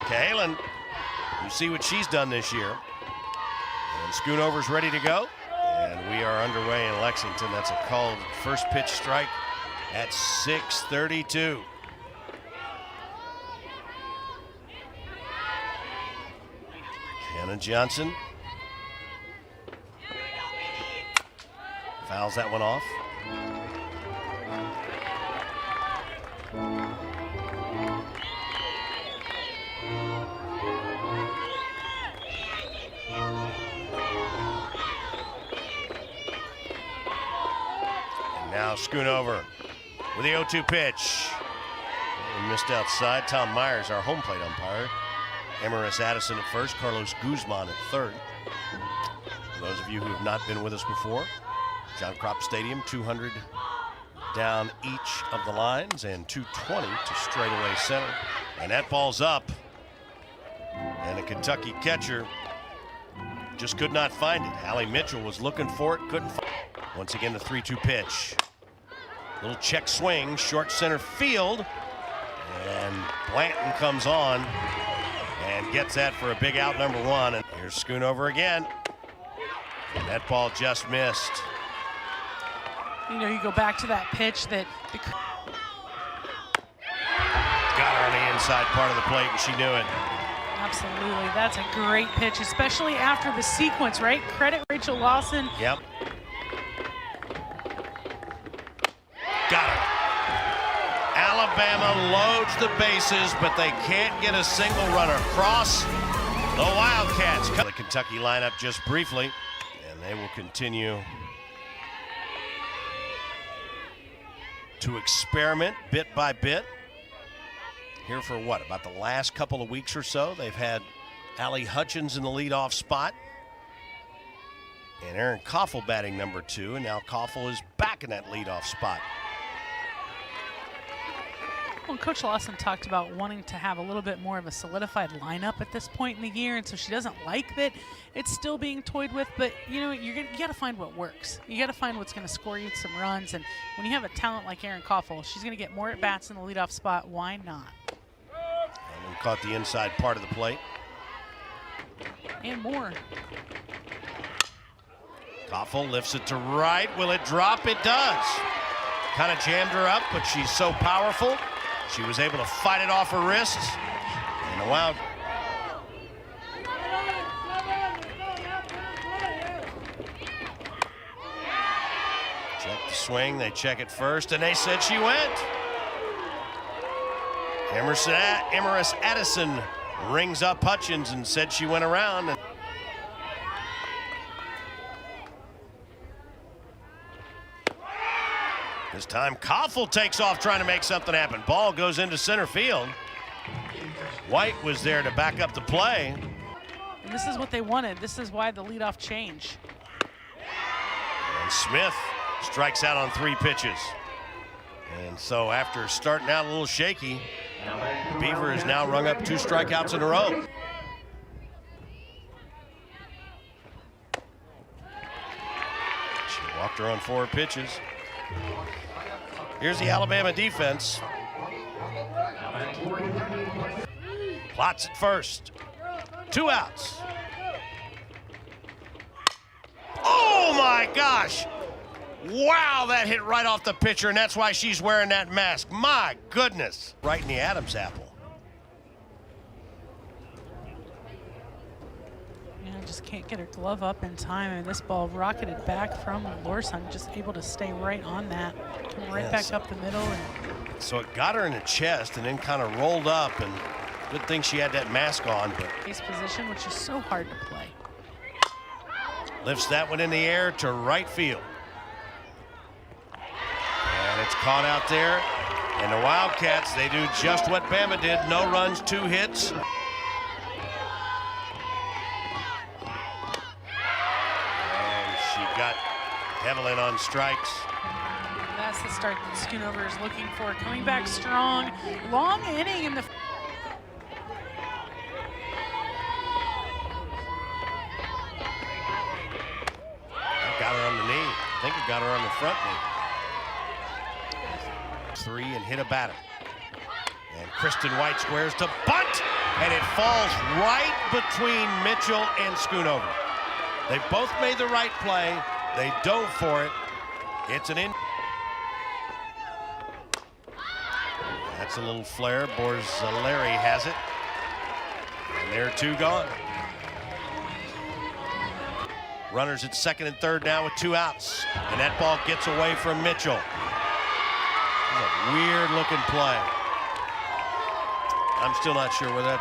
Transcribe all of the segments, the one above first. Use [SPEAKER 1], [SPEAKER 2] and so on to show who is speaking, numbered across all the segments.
[SPEAKER 1] Kaylin, you see what she's done this year. And Schoonover's ready to go. And we are underway in Lexington. That's a called first pitch strike at 6:32. Hannah Johnson fouls that one off. And now Schoonover with the 0-2 pitch. We missed outside. Tom Myers, our home plate umpire. Emerus Addison at first, Carlos Guzman at third. For those of you who have not been with us before, John Kropp Stadium, 200 down each of the lines and 220 to straightaway center. And that ball's up. And the Kentucky catcher just could not find it. Allie Mitchell was looking for it, couldn't find it. Once again, the 3-2 pitch. Little check swing, short center field. And Blanton comes on and gets that for a big out, number one. And here's Schoonover again. And that ball just missed.
[SPEAKER 2] You know, you go back to that pitch that
[SPEAKER 1] got her on the inside part of the plate, and she knew it.
[SPEAKER 2] Absolutely, that's a great pitch, especially after the sequence, right? Credit Rachel Lawson.
[SPEAKER 1] Yep. Got her. Alabama loads the bases, but they can't get a single runner across. The Wildcats cut the Kentucky lineup just briefly, and they will continue to experiment bit by bit. Here for what, about the last couple of weeks or so, they've had Allie Hutchins in the leadoff spot and Erin Koffel batting number 2, and now Koffel is back in that leadoff spot.
[SPEAKER 2] Well, Coach Lawson talked about wanting to have a little bit more of a solidified lineup at this point in the year, and so she doesn't like that it's still being toyed with, but you know, you got to find what works. You got to find what's going to score you some runs, and when you have a talent like Erin Koffel, she's going to get more at-bats in the leadoff spot. Why not?
[SPEAKER 1] And caught the inside part of the plate.
[SPEAKER 2] And more.
[SPEAKER 1] Koffel lifts it to right. Will it drop? It does. Kind of jammed her up, but she's so powerful. She was able to fight it off her wrists. And the Wild. Check the swing. They check it first, and they said she went. Emerus Addison rings up Hutchins and said she went around. This time Koffel takes off trying to make something happen. Ball goes into center field. White was there to back up the play.
[SPEAKER 2] And this is what they wanted. This is why the leadoff change.
[SPEAKER 1] And Smith strikes out on 3 pitches. And so after starting out a little shaky, Beaver has now rung up 2 strikeouts in a row. She walked her on 4 pitches. Here's the Alabama defense. Plots at first. 2 outs. Oh my gosh! Wow, that hit right off the pitcher, and that's why she's wearing that mask. My goodness. Right in the Adam's apple.
[SPEAKER 2] Yeah, just can't get her glove up in time, and this ball rocketed back from Lorson, just able to stay right on that. Come right back up the middle. And
[SPEAKER 1] so it got her in the chest and then kind of rolled up, and good thing she had that mask on. But
[SPEAKER 2] base position, which is so hard to play.
[SPEAKER 1] Lifts that one in the air to right field. And it's caught out there. And the Wildcats, they do just what Bama did. No runs, 2 hits. And she got Evelyn on strikes.
[SPEAKER 2] That's the start that Schoonover is looking for. Coming back strong. Long inning in the...
[SPEAKER 1] Got her on the knee. I think it got her on the front knee. 3 and hit a batter. And Kristen White squares to bunt. and it falls right between Mitchell and Schoonover. They both made the right play. They dove for it. It's an in. That's a little flare. Borzilleri has it. And there are two gone. Runners at second and third now with 2 outs. And that ball gets away from Mitchell. A weird looking play. I'm still not sure whether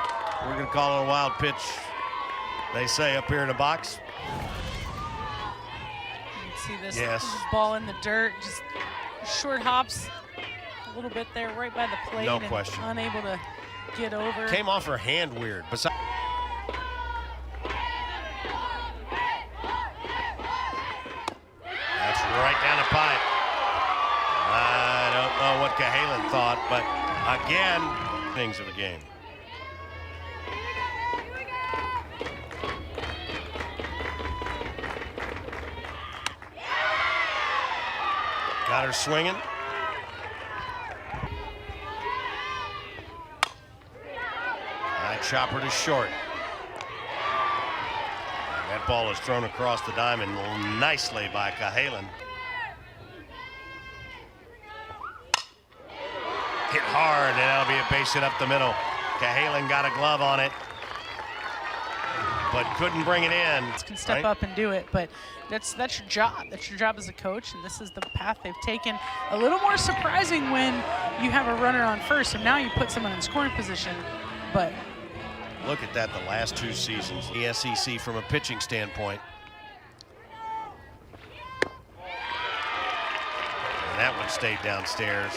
[SPEAKER 1] we're going to call it a wild pitch, they say up here in the box.
[SPEAKER 2] You can see this,
[SPEAKER 1] Yes.
[SPEAKER 2] this ball in the dirt, just short hops a little bit there right by the plate.
[SPEAKER 1] No
[SPEAKER 2] and
[SPEAKER 1] question.
[SPEAKER 2] unable to get over.
[SPEAKER 1] Came off her hand weird. Besides, that's right down the pipe. I don't know what Cahalan thought, but again, things of the game. Got her swinging. High chopper to short. That ball is thrown across the diamond nicely by Cahalan. Hit hard, and that'll be a base hit up the middle. Cahalan got a glove on it, but couldn't bring it in.
[SPEAKER 2] Can step up and do it, but that's your job. That's your job as a coach, and this is the path they've taken. A little more surprising when you have a runner on first, and now you put someone in scoring position, but
[SPEAKER 1] look at that, the last 2 seasons, the SEC from a pitching standpoint. And that one stayed downstairs.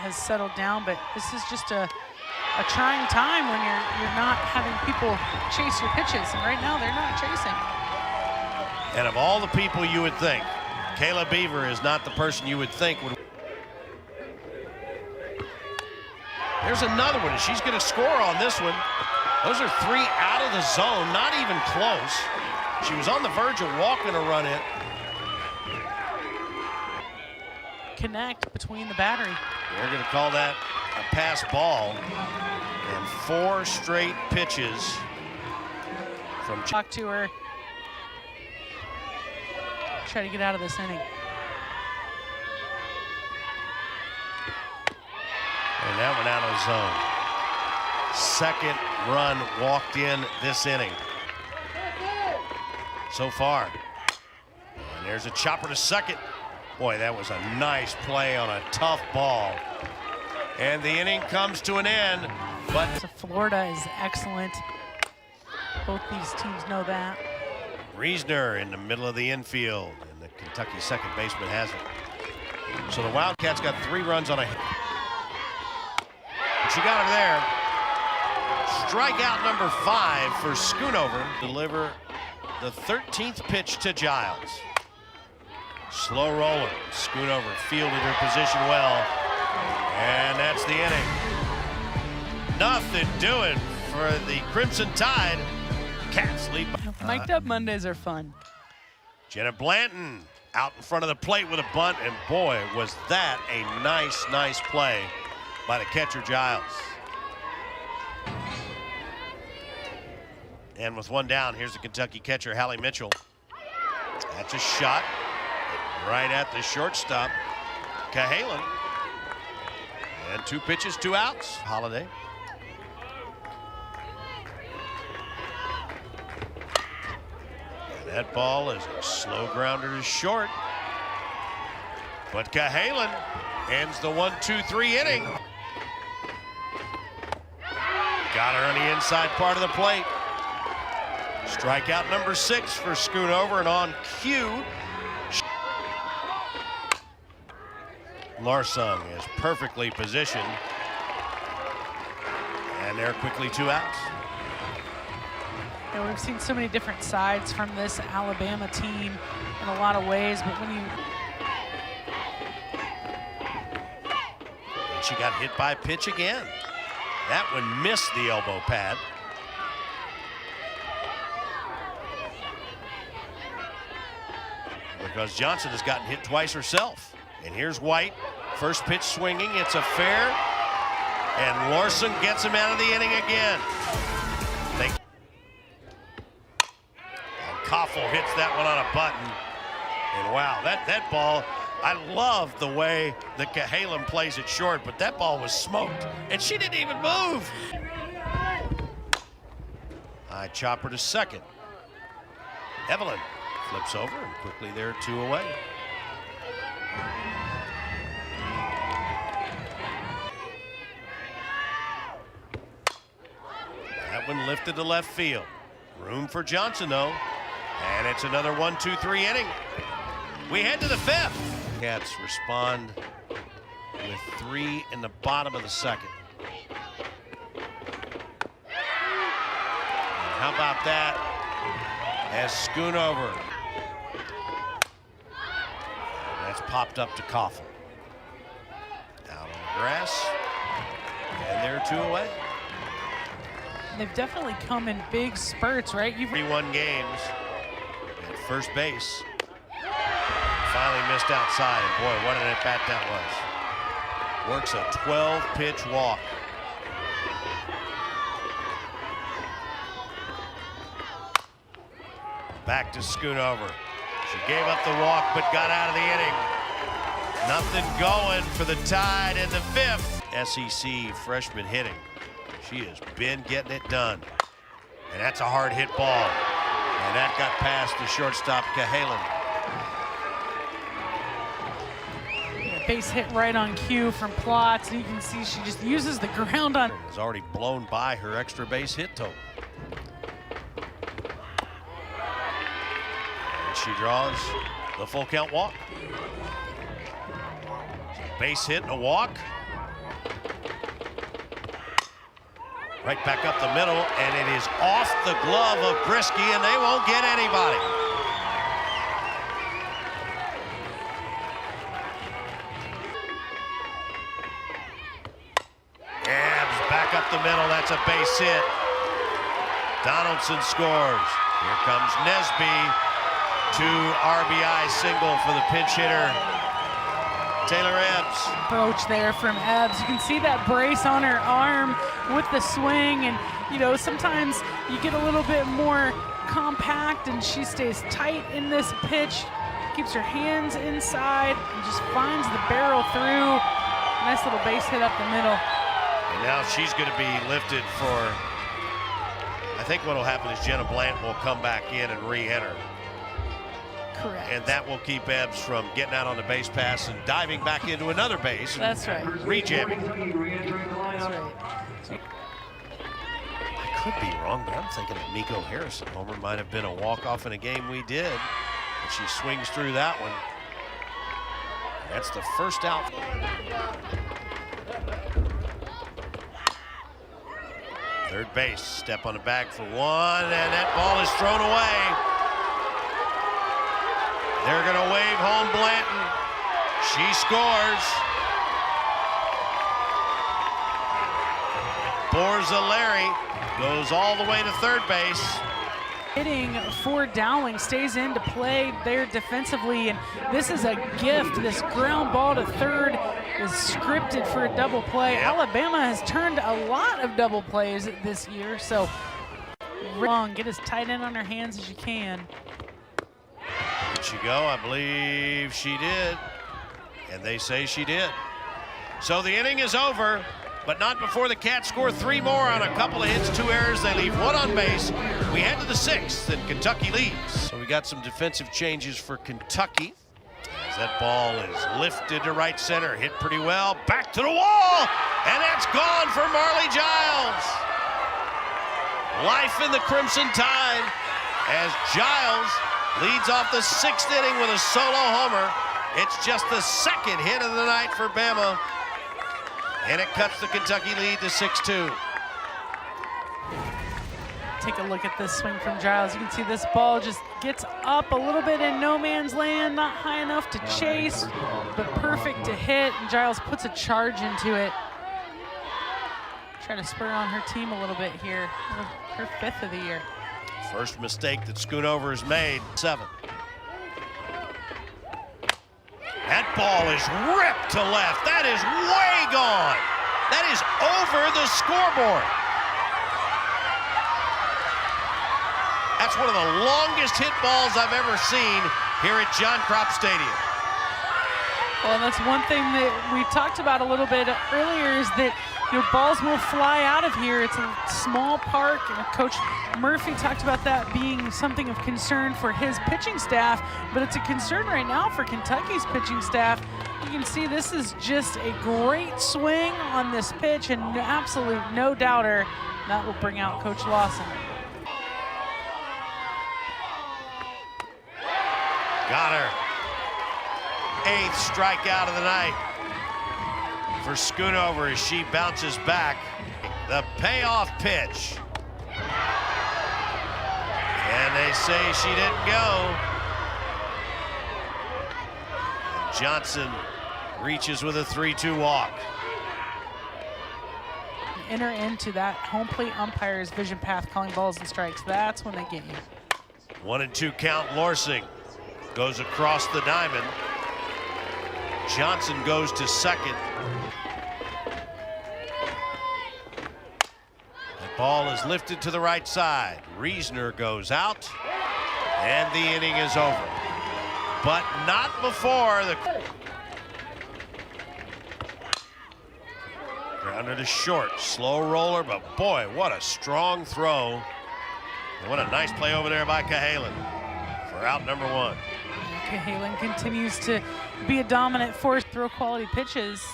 [SPEAKER 2] Has settled down, but this is just a trying time when you're not having people chase your pitches, and right now they're not chasing.
[SPEAKER 1] And of all the people you would think, Kayla Beaver is not the person you would think would. There's another one, and she's going to score on this one. Those are 3 out of the zone, not even close. She was on the verge of walking a run in.
[SPEAKER 2] Connect between the battery.
[SPEAKER 1] They're going to call that a pass ball, and 4 straight pitches from.
[SPEAKER 2] Talk to her. Try to get out of this inning.
[SPEAKER 1] And that one out of zone. Second run walked in this inning so far. And there's a chopper to second. Boy, that was a nice play on a tough ball. And the inning comes to an end, but
[SPEAKER 2] so Florida is excellent. Both these teams know that.
[SPEAKER 1] Reisner in the middle of the infield, and the Kentucky second baseman has it. So the Wildcats got 3 runs on a hit. She got her there. Strikeout number 5 for Schoonover. Deliver the 13th pitch to Giles. Slow roller. Schoonover fielded her position well. And that's the inning. Nothing doing for the Crimson Tide. Cats lead.
[SPEAKER 2] Mic'd up Mondays are fun.
[SPEAKER 1] Jenna Blanton out in front of the plate with a bunt, and boy, was that a nice play by the catcher Giles. And with 1 down, here's the Kentucky catcher, Hallie Mitchell. That's a shot right at the shortstop, Cahalan. And 2 pitches, 2 outs. Holiday. And that ball is a slow grounder to short. But Cahalan ends the 1-2-3 inning. Got her on the inside part of the plate. Strikeout number 6 for Schoonover, and on cue, Larsung is perfectly positioned. And they're quickly 2 outs.
[SPEAKER 2] We've seen so many different sides from this Alabama team in a lot of ways, but when you...
[SPEAKER 1] And she got hit by a pitch again. That one missed the elbow pad. Because Johnson has gotten hit twice herself. And here's White First pitch swinging, it's a fair, and Larson gets him out of the inning again. And Koffel hits that one on a button, and wow, that ball, I love the way that Cahalan plays it short, but that ball was smoked, and she didn't even move. High chopper to second. Evelyn flips over, and quickly they're 2 away. That one lifted to left field. Room for Johnson, though. And it's another 1-2-3 inning. We head to the 5th. Cats respond with 3 in the bottom of the 2nd. And how about that as Schoonover. That's popped up to Koffel. Out on the grass. And they're 2 away.
[SPEAKER 2] They've definitely come in big spurts, right?
[SPEAKER 1] 31 games at first base. Finally missed outside, and boy, what an at-bat that was. Works a 12-pitch walk. Back to Schoonover. She gave up the walk, but got out of the inning. Nothing going for the Tide in the 5th. SEC freshman hitting. She has been getting it done. And that's a hard hit ball. And that got past the shortstop, Cahalan.
[SPEAKER 2] Base hit right on cue from Plotz. And you can see she just uses the ground on.
[SPEAKER 1] Has already blown by her extra base hit total. And she draws the full count walk. Base hit and a walk. Right back up the middle, and it is off the glove of Brisky, and they won't get anybody. Abs back up the middle, that's a base hit. Donaldson scores. Here comes Nesby. 2 RBI single for the pinch hitter, Taylor Ebbs.
[SPEAKER 2] Approach there from Ebbs. You can see that brace on her arm with the swing, and you know, sometimes you get a little bit more compact and she stays tight in this pitch, keeps her hands inside and just finds the barrel through. Nice little base hit up the middle.
[SPEAKER 1] And now she's going to be lifted for, I think what will happen is Jenna Blant will come back in and re-enter.
[SPEAKER 2] Correct.
[SPEAKER 1] And that will keep Ebbs from getting out on the base pass and diving back into another base.
[SPEAKER 2] That's right.
[SPEAKER 1] Rejamming.
[SPEAKER 2] That's right.
[SPEAKER 1] I could be wrong, but I'm thinking that Nico Harrison homer might have been a walk-off in a game we did. But she swings through that one. That's the first out. Third base, step on the bag for 1, and that ball is thrown away. They're going to wave home Blanton. She scores. Borza Larry goes all the way to third base.
[SPEAKER 2] Hitting for Dowling stays into play there defensively, and this is a gift. This ground ball to third is scripted for a double play.
[SPEAKER 1] Yep.
[SPEAKER 2] Alabama has turned a lot of double plays this year, so long. Get as tight in on her hands as you can.
[SPEAKER 1] Did she go? I believe she did. And they say she did. So the inning is over, but not before the Cats score 3 more on a couple of hits, 2 errors. They leave 1 on base. We head to the 6th, and Kentucky leads. So we got some defensive changes for Kentucky. As that ball is lifted to right center, hit pretty well, back to the wall, and that's gone for Marley Giles. Life in the Crimson Tide as Giles leads off the 6th inning with a solo homer. It's just the 2nd hit of the night for Bama, and it cuts the Kentucky lead to 6-2.
[SPEAKER 2] Take a look at this swing from Giles. You can see this ball just gets up a little bit in no man's land, not high enough to chase, but perfect to hit, and Giles puts a charge into it. Trying to spur on her team a little bit here. Her 5th of the year.
[SPEAKER 1] First mistake that Schoonover has made, 7. That ball is ripped to left. That is way gone. That is over the scoreboard. That's one of the longest hit balls I've ever seen here at John Kropp Stadium.
[SPEAKER 2] Well, that's one thing that we talked about a little bit earlier is that your balls will fly out of here. It's a small park, and Coach Murphy talked about that being something of concern for his pitching staff, but it's a concern right now for Kentucky's pitching staff. You can see this is just a great swing on this pitch, and absolute no doubter that will bring out Coach Lawson.
[SPEAKER 1] Got her. 8th strikeout of the night for Schoonover as she bounces back. The payoff pitch. And they say she didn't go. And Johnson reaches with a 3-2 walk.
[SPEAKER 2] Enter into that home plate umpire's vision path calling balls and strikes. That's when they get you.
[SPEAKER 1] 1-2 count. Lorsing goes across the diamond. Johnson goes to second. The ball is lifted to the right side. Reisner goes out, and the inning is over. But not before the grounded to short. Slow roller, but boy, what a strong throw. And what a nice play over there by Cahalan for out number 1.
[SPEAKER 2] Cahalan continues to be a dominant force, throw quality pitches.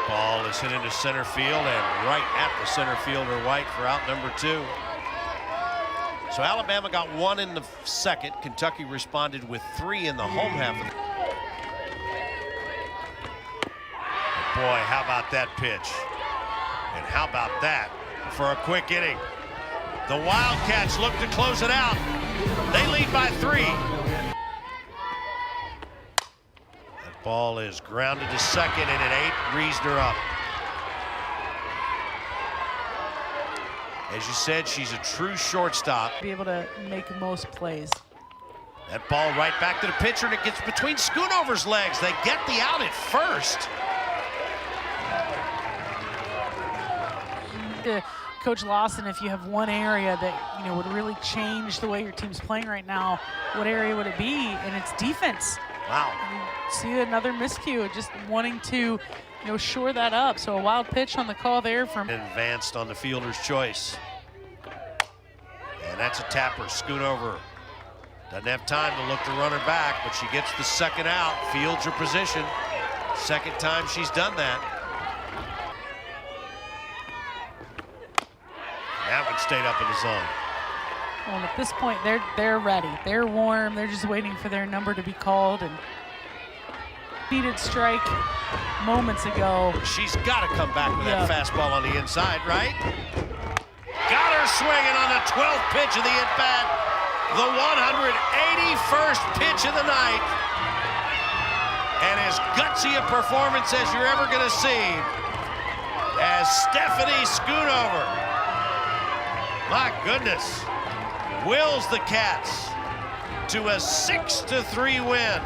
[SPEAKER 1] Ball is hit into center field and right at the center fielder White for out number 2. So Alabama got 1 in the second. Kentucky responded with 3 in the home half. But boy, how about that pitch? And how about that for a quick inning? The Wildcats look to close it out. They lead by 3. That ball is grounded to second, and at 8, Reisner up. As you said, she's a true shortstop.
[SPEAKER 2] Be able to make most plays.
[SPEAKER 1] That ball right back to the pitcher, and it gets between Schoonover's legs. They get the out at first.
[SPEAKER 2] Coach Lawson, if you have one area that would really change the way your team's playing right now, what area would it be? And it's defense.
[SPEAKER 1] Wow.
[SPEAKER 2] See another miscue, just wanting to shore that up. So a wild pitch on the call there from
[SPEAKER 1] advanced on the fielder's choice. And that's a tapper. Schoonover doesn't have time to look the runner back, but she gets the second out, fields her position. Second time she's done that. That one stayed up in the zone.
[SPEAKER 2] Well, at this point, they're ready. They're warm. They're just waiting for their number to be called. And needed strike moments ago.
[SPEAKER 1] She's got to come back with that fastball on the inside, right? Got her swinging on the 12th pitch of the at-bat. The 181st pitch of the night. And as gutsy a performance as you're ever going to see as Stephanie Schoonover, my goodness, wills the Cats to a 6-3 win.